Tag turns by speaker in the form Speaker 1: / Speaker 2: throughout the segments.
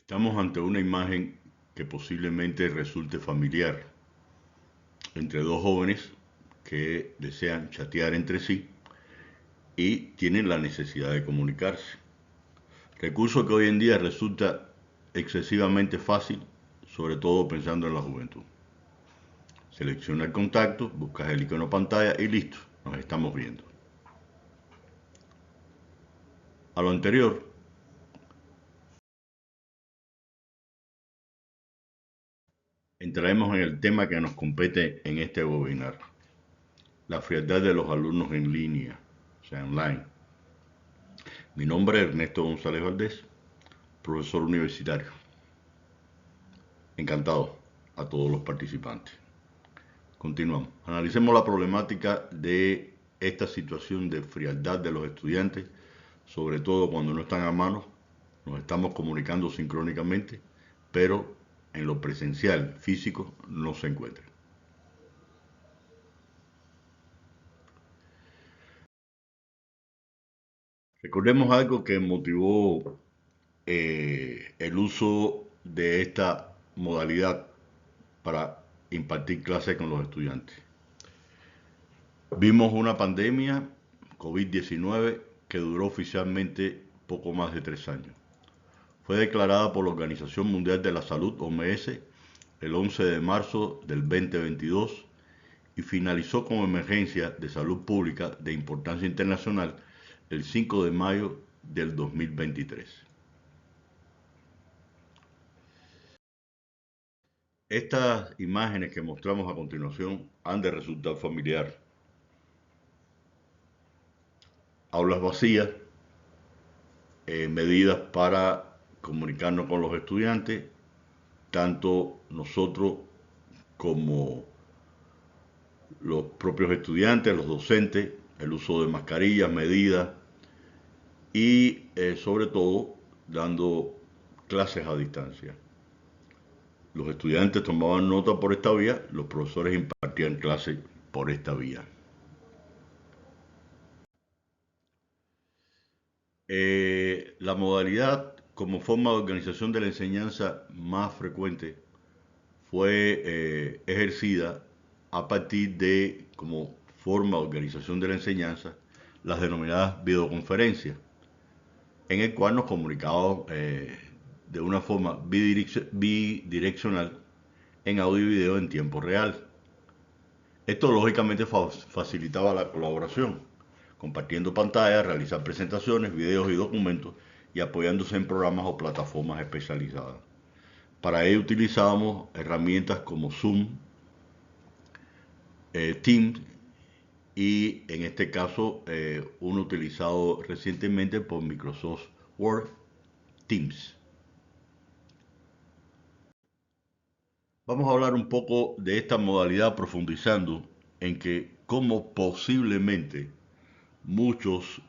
Speaker 1: Estamos ante una imagen que posiblemente resulte familiar entre dos jóvenes que desean chatear entre sí y tienen la necesidad de comunicarse. Recurso que hoy en día resulta excesivamente fácil, sobre todo pensando en la juventud. Selecciona el contacto, buscas el icono pantalla y listo, nos estamos viendo. A lo anterior, entraremos en el tema que nos compete en este webinar, la frialdad de los alumnos en línea, o sea, online. Mi nombre es Ernesto González Valdés, profesor universitario. Encantado a todos los participantes. Continuamos. Analicemos la problemática de esta situación de frialdad de los estudiantes, sobre todo cuando no están a mano, nos estamos comunicando sincrónicamente, pero en lo presencial, físico, no se encuentran. Recordemos algo que motivó el uso de esta modalidad para impartir clases con los estudiantes. Vimos una pandemia, COVID-19, que duró oficialmente poco más de 3 años. Fue declarada por la Organización Mundial de la Salud, OMS, el 11 de marzo del 2022 y finalizó como emergencia de salud pública de importancia internacional el 5 de mayo del 2023. Estas imágenes que mostramos a continuación han de resultar familiar. Aulas vacías, medidas para comunicarnos con los estudiantes, tanto nosotros como los propios estudiantes, los docentes, el uso de mascarillas, medidas y sobre todo dando clases a distancia. Los estudiantes tomaban nota por esta vía, los profesores impartían clases por esta vía. La modalidad como forma de organización de la enseñanza más frecuente fue ejercida a partir de, como forma de organización de la enseñanza, las denominadas videoconferencias, en el cual nos comunicábamos de una forma bidireccional en audio y video en tiempo real. Esto lógicamente facilitaba la colaboración, compartiendo pantallas, realizar presentaciones, videos y documentos y apoyándose en programas o plataformas especializadas. Para ello utilizábamos herramientas como Zoom, Teams y en este caso uno utilizado recientemente por Microsoft Word, Teams. Vamos a hablar un poco de esta modalidad profundizando en que cómo posiblemente muchos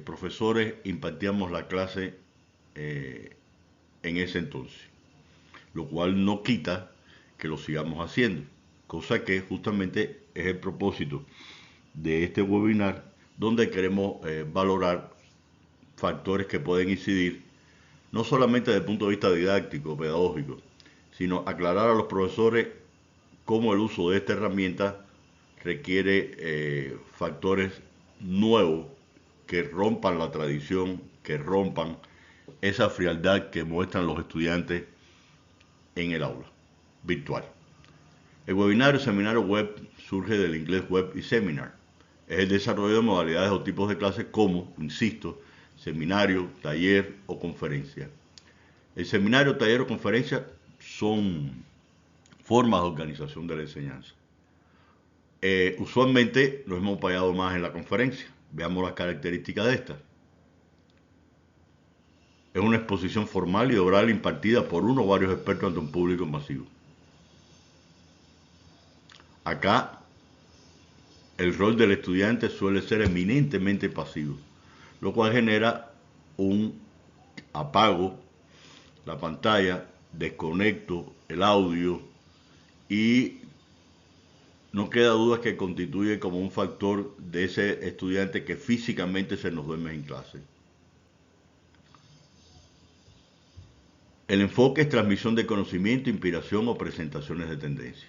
Speaker 1: profesores impartíamos la clase eh, en ese entonces, lo cual no quita que lo sigamos haciendo, cosa que justamente es el propósito de este webinar, donde queremos valorar factores que pueden incidir no solamente desde el punto de vista didáctico, pedagógico, sino aclarar a los profesores cómo el uso de esta herramienta requiere factores nuevos que rompan la tradición, que rompan esa frialdad que muestran los estudiantes en el aula virtual. El webinario seminario web surge del inglés web y seminar. Es el desarrollo de modalidades o tipos de clases como, insisto, seminario, taller o conferencia. El seminario, taller o conferencia son formas de organización de la enseñanza. Usualmente nos hemos apoyado más en la conferencia. Veamos las características de esta. Es una exposición formal y oral impartida por uno o varios expertos ante un público masivo. Acá el rol del estudiante suele ser eminentemente pasivo, lo cual genera un apago la pantalla, desconecto el audio y no queda duda que constituye como un factor de ese estudiante que físicamente se nos duerme en clase. El enfoque es transmisión de conocimiento, inspiración o presentaciones de tendencia.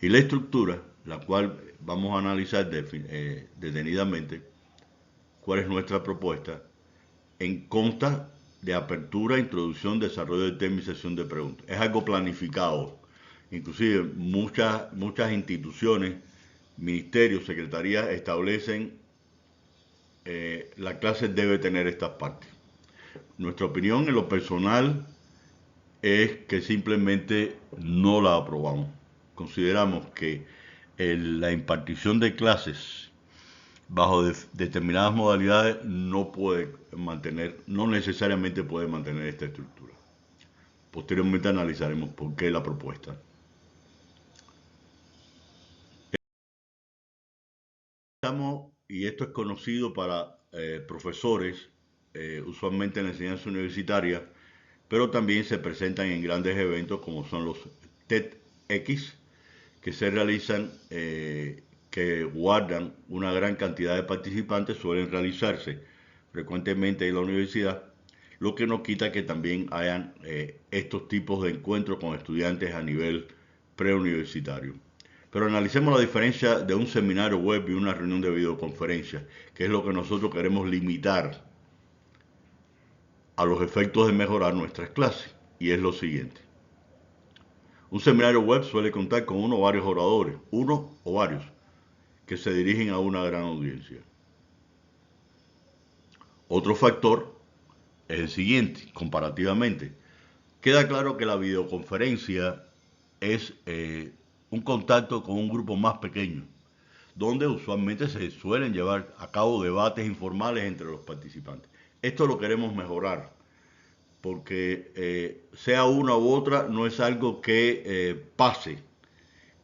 Speaker 1: Y la estructura, la cual vamos a analizar detenidamente, cuál es nuestra propuesta, consta de apertura, introducción, desarrollo de tema y sesión de preguntas. Es algo planificado. Inclusive muchas instituciones, ministerios, secretarías establecen la clase debe tener estas partes. Nuestra opinión en lo personal es que simplemente no la aprobamos. Consideramos que la impartición de clases bajo determinadas modalidades no necesariamente puede mantener esta estructura. Posteriormente analizaremos por qué la propuesta. Y esto es conocido para profesores, usualmente en la enseñanza universitaria, pero también se presentan en grandes eventos como son los TEDx, que se realizan, que guardan una gran cantidad de participantes, suelen realizarse frecuentemente en la universidad, lo que no quita que también hayan estos tipos de encuentros con estudiantes a nivel preuniversitario. Pero analicemos la diferencia de un seminario web y una reunión de videoconferencia, que es lo que nosotros queremos limitar a los efectos de mejorar nuestras clases. Y es lo siguiente. Un seminario web suele contar con uno o varios oradores, uno o varios, que se dirigen a una gran audiencia. Otro factor es el siguiente, comparativamente. Queda claro que la videoconferencia es un contacto con un grupo más pequeño, donde usualmente se suelen llevar a cabo debates informales entre los participantes. Esto lo queremos mejorar, porque sea una u otra no es algo que pase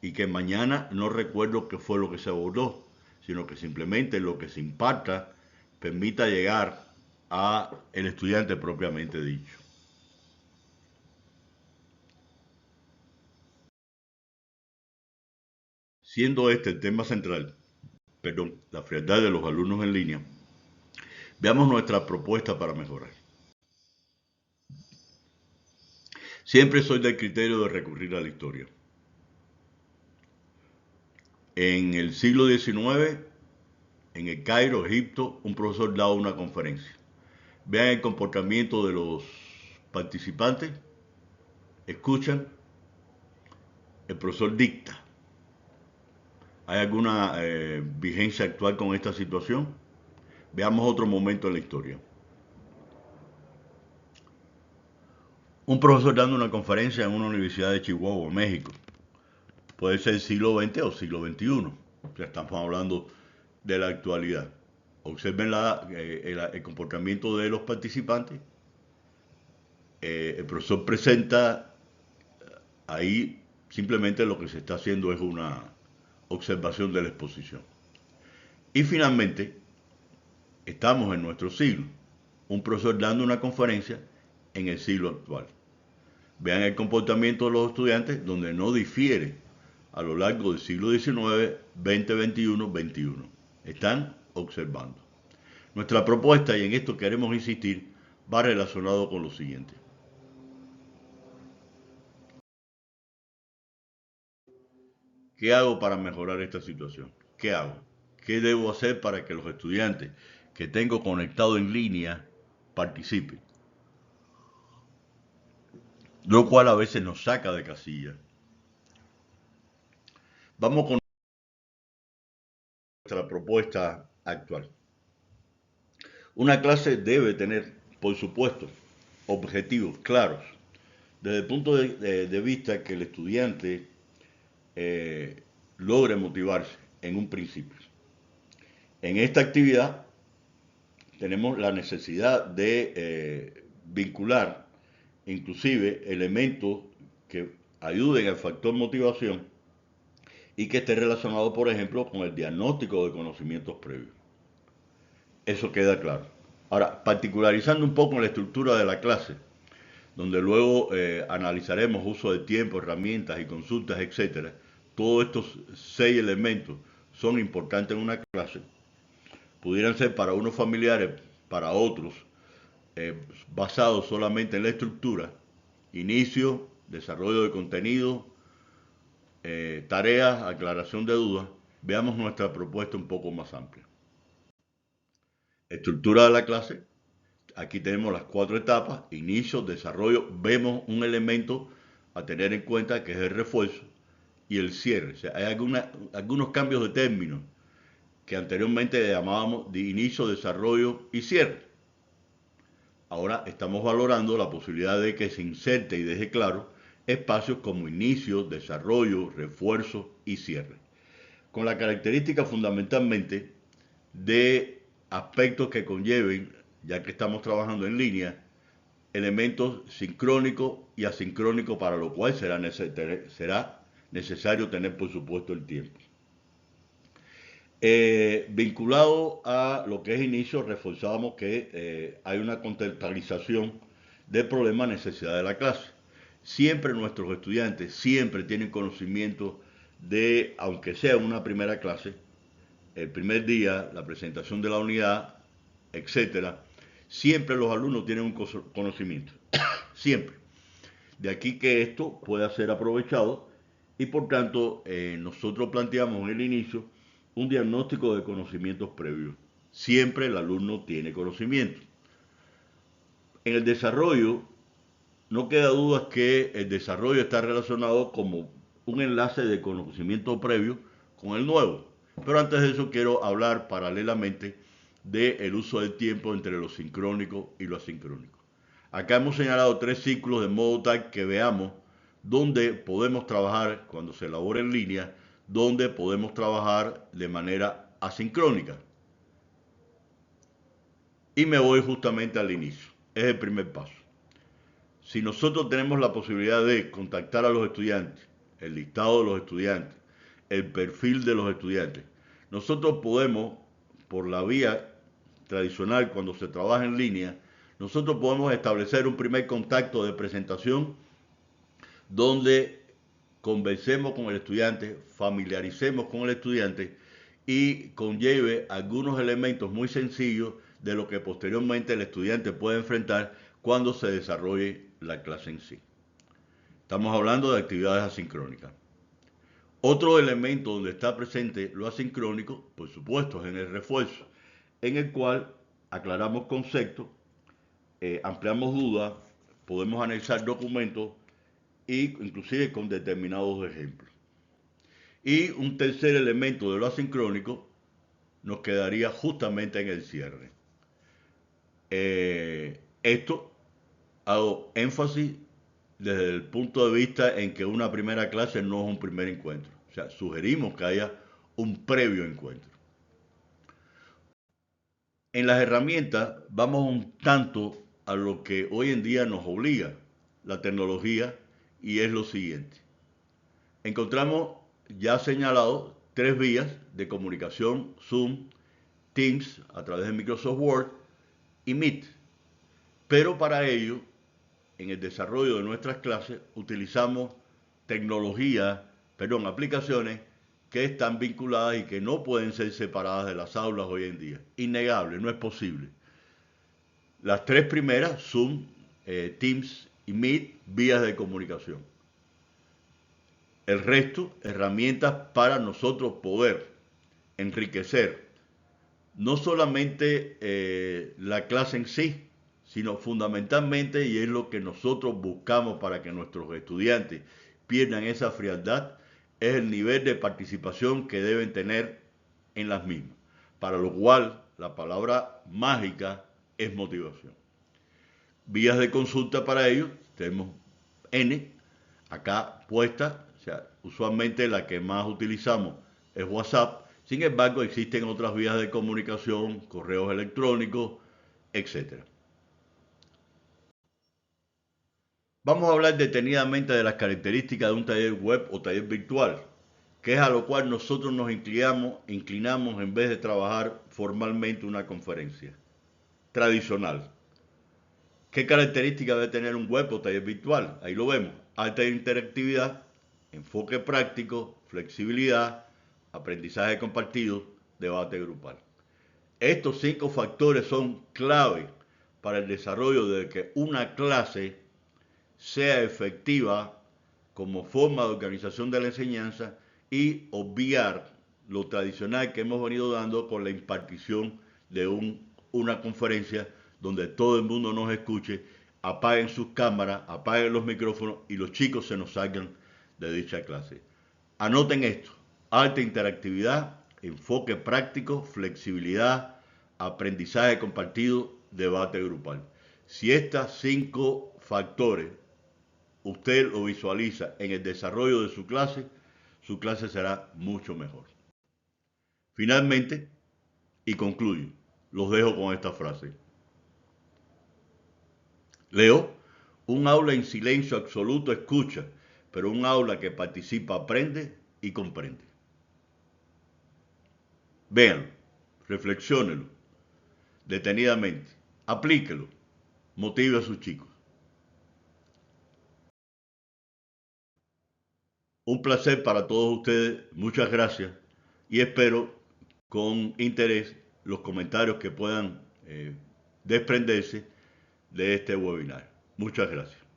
Speaker 1: y que mañana no recuerdo qué fue lo que se abordó, sino que simplemente lo que se imparta permita llegar a el estudiante propiamente dicho. Siendo este el tema central, la frialdad de los alumnos en línea, veamos nuestra propuesta para mejorar. Siempre soy del criterio de recurrir a la historia. En el siglo XIX, en el Cairo, Egipto, un profesor daba una conferencia. Vean el comportamiento de los participantes, escuchan, el profesor dicta. ¿Hay alguna vigencia actual con esta situación? Veamos otro momento en la historia. Un profesor dando una conferencia en una universidad de Chihuahua, México. Puede ser siglo XX o siglo XXI. Ya estamos hablando de la actualidad. Observen el comportamiento de los participantes. El profesor presenta ahí, simplemente lo que se está haciendo es una observación de la exposición. Y finalmente, estamos en nuestro siglo. Un profesor dando una conferencia en el siglo actual. Vean el comportamiento de los estudiantes donde no difiere a lo largo del siglo XIX, XX, XXI, XXI. Están observando. Nuestra propuesta, y en esto queremos insistir, va relacionado con lo siguiente. ¿Qué hago para mejorar esta situación? ¿Qué hago? ¿Qué debo hacer para que los estudiantes que tengo conectados en línea participen? Lo cual a veces nos saca de casilla. Vamos con nuestra propuesta actual. Una clase debe tener, por supuesto, objetivos claros, desde el punto de vista que el estudiante logre motivarse en un principio. En esta actividad tenemos la necesidad de vincular inclusive elementos que ayuden al factor motivación y que esté relacionado, por ejemplo, con el diagnóstico de conocimientos previos. Eso queda claro. Ahora, particularizando un poco la estructura de la clase, donde luego analizaremos uso de tiempo, herramientas y consultas, etcétera. Todos estos 6 elementos son importantes en una clase. Pudieran ser para unos familiares, para otros basado solamente en la estructura, inicio, desarrollo de contenido, tareas, aclaración de dudas, veamos nuestra propuesta un poco más amplia. Estructura de la clase, aquí tenemos las 4 etapas, inicio, desarrollo, vemos un elemento a tener en cuenta que es el refuerzo y el cierre. O sea, hay algunos cambios de términos que anteriormente llamábamos de inicio, desarrollo y cierre. Ahora estamos valorando la posibilidad de que se inserte y deje claro espacios como inicio, desarrollo, refuerzo y cierre, con la característica fundamentalmente de aspectos que conlleven, ya que estamos trabajando en línea, elementos sincrónicos y asincrónicos, para lo cual será necesario tener, por supuesto, el tiempo. Vinculado a lo que es inicio, reforzábamos que hay una contextualización del problema necesidad de la clase. Siempre nuestros estudiantes siempre tienen conocimiento de, aunque sea una primera clase, el primer día, la presentación de la unidad, etcétera, siempre los alumnos tienen un conocimiento. Siempre. De aquí que esto pueda ser aprovechado y por tanto nosotros planteamos en el inicio un diagnóstico de conocimientos previos. Siempre el alumno tiene conocimiento. En el desarrollo, no queda duda que el desarrollo está relacionado como un enlace de conocimiento previo con el nuevo. Pero antes de eso quiero hablar paralelamente del uso del tiempo entre lo sincrónico y lo asincrónico. Acá hemos señalado 3 ciclos de modo tal que veamos dónde podemos trabajar cuando se elabora en línea, dónde podemos trabajar de manera asincrónica. Y me voy justamente al inicio. Es el primer paso. Si nosotros tenemos la posibilidad de contactar a los estudiantes, el listado de los estudiantes, el perfil de los estudiantes, nosotros podemos, por la vía tradicional cuando se trabaja en línea, nosotros podemos establecer un primer contacto de presentación donde conversemos con el estudiante, familiaricemos con el estudiante y conlleve algunos elementos muy sencillos de lo que posteriormente el estudiante puede enfrentar cuando se desarrolle la clase en sí. Estamos hablando de actividades asincrónicas. Otro elemento donde está presente lo asincrónico, por supuesto, es en el refuerzo, en el cual aclaramos conceptos, ampliamos dudas, podemos anexar documentos e inclusive con determinados ejemplos. Y un tercer elemento de lo asincrónico nos quedaría justamente en el cierre. Esto hago énfasis desde el punto de vista en que una primera clase no es un primer encuentro. O sea, sugerimos que haya un previo encuentro. En las herramientas vamos un tanto a lo que hoy en día nos obliga la tecnología y es lo siguiente. Encontramos ya señalado 3 vías de comunicación: Zoom, Teams a través de Microsoft Word y Meet. Pero para ello, en el desarrollo de nuestras clases utilizamos aplicaciones que están vinculadas y que no pueden ser separadas de las aulas hoy en día. Innegable, no es posible. Las 3 primeras, Zoom, Teams y Meet, vías de comunicación. El resto, herramientas para nosotros poder enriquecer no solamente la clase en sí, sino fundamentalmente, y es lo que nosotros buscamos para que nuestros estudiantes pierdan esa frialdad, es el nivel de participación que deben tener en las mismas, para lo cual la palabra mágica es motivación. Vías de consulta para ello, tenemos N, acá puesta, o sea, usualmente la que más utilizamos es WhatsApp. Sin embargo, existen otras vías de comunicación, correos electrónicos, etc. Vamos a hablar detenidamente de las características de un taller web o taller virtual, que es a lo cual nosotros nos inclinamos en vez de trabajar formalmente una conferencia tradicional. ¿Qué características debe tener un web o taller virtual? Ahí lo vemos: alta interactividad, enfoque práctico, flexibilidad, aprendizaje compartido, debate grupal. Estos 5 factores son clave para el desarrollo de que una clase sea efectiva como forma de organización de la enseñanza y obviar lo tradicional que hemos venido dando con la impartición de una conferencia donde todo el mundo nos escuche, apaguen sus cámaras, apaguen los micrófonos y los chicos se nos salgan de dicha clase. Anoten esto: alta interactividad, enfoque práctico, flexibilidad, aprendizaje compartido, debate grupal. Si estos 5 factores usted lo visualiza en el desarrollo de su clase será mucho mejor. Finalmente, y concluyo, los dejo con esta frase. Leo: un aula en silencio absoluto escucha, pero un aula que participa aprende y comprende. Véanlo, reflexiónelo detenidamente, aplíquelo, motive a sus chicos. Un placer para todos ustedes, muchas gracias y espero con interés los comentarios que puedan desprenderse de este webinar. Muchas gracias.